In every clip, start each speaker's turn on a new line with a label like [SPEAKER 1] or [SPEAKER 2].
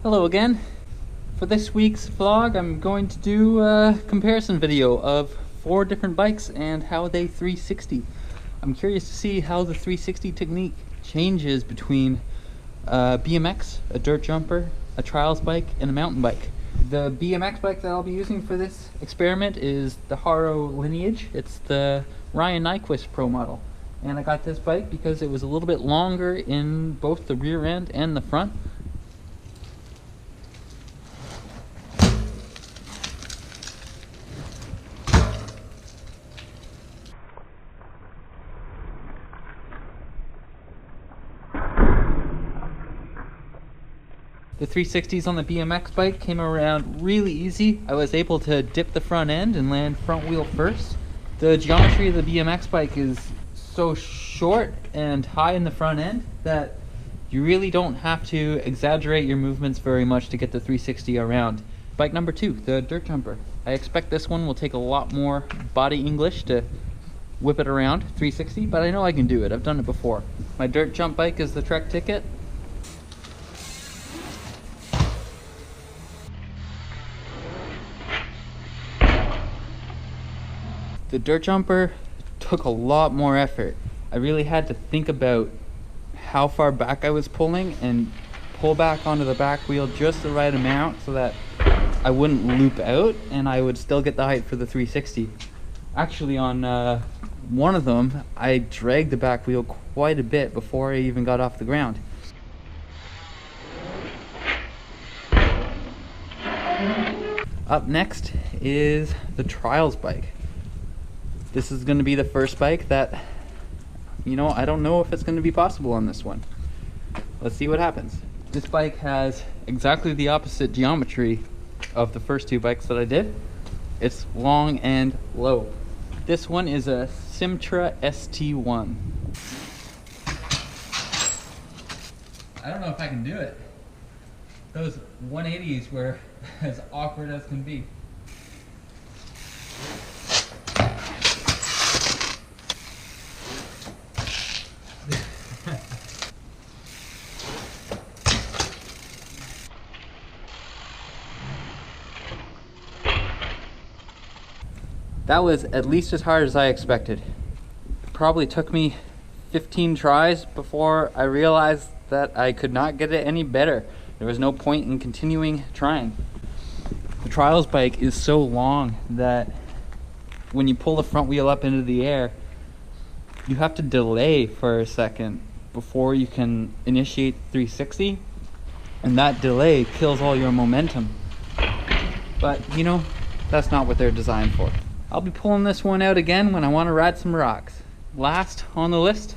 [SPEAKER 1] Hello again. For this week's vlog, I'm going to do a comparison video of 4 different bikes and how they 360. I'm curious to see how the 360 technique changes between a BMX, a dirt jumper, a trials bike, and a mountain bike. The BMX bike that I'll be using for this experiment is the Haro Lineage. It's the Ryan Nyquist Pro model. And I got this bike because it was a little bit longer in both the rear end and the front. The 360s on the BMX bike came around really easy. I was able to dip the front end and land front wheel first. The geometry of the BMX bike is so short and high in the front end that you really don't have to exaggerate your movements very much to get the 360 around. Bike number 2, the dirt jumper. I expect this one will take a lot more body English to whip it around 360, but I know I can do it. I've done it before. My dirt jump bike is the Trek Ticket. The dirt jumper took a lot more effort. I really had to think about how far back I was pulling and pull back onto the back wheel just the right amount so that I wouldn't loop out and I would still get the height for the 360. Actually, on one of them, I dragged the back wheel quite a bit before I even got off the ground. Up next is the trials bike. This is going to be the first bike that, I don't know if it's going to be possible on this one. Let's see what happens. This bike has exactly the opposite geometry of the first 2 bikes that I did. It's long and low. This one is a Simtra ST1. I don't know if I can do it. Those 180s were as awkward as can be. That was at least as hard as I expected. It probably took me 15 tries before I realized that I could not get it any better. There was no point in continuing trying. The trials bike is so long that when you pull the front wheel up into the air, you have to delay for a second before you can initiate 360, and that delay kills all your momentum. But that's not what they're designed for. I'll be pulling this one out again when I want to ride some rocks. Last on the list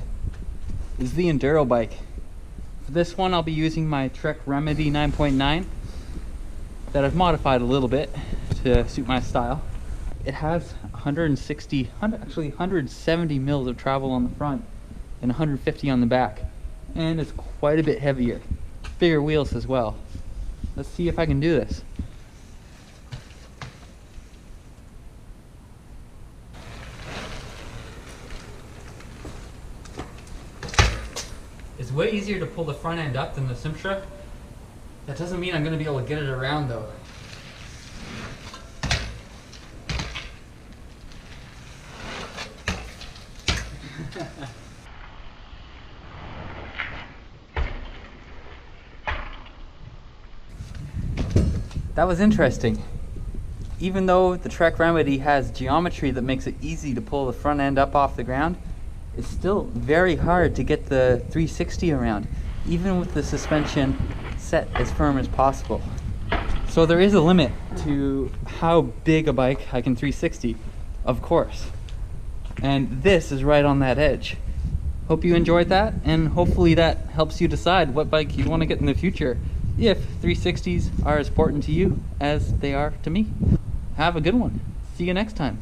[SPEAKER 1] is the Enduro Bike. For this one, I'll be using my Trek Remedy 9.9 that I've modified a little bit to suit my style. It has 170 mils of travel on the front and 150 on the back, and it's quite a bit heavier. Bigger wheels as well. Let's see if I can do this. It's way easier to pull the front end up than the Simtra. That doesn't mean I'm going to be able to get it around though. That was interesting. Even though the Trek Remedy has geometry that makes it easy to pull the front end up off the ground, it's still very hard to get the 360 around, even with the suspension set as firm as possible. So there is a limit to how big a bike I can 360, of course. And this is right on that edge. Hope you enjoyed that, and hopefully that helps you decide what bike you want to get in the future, if 360s are as important to you as they are to me. Have a good one. See you next time.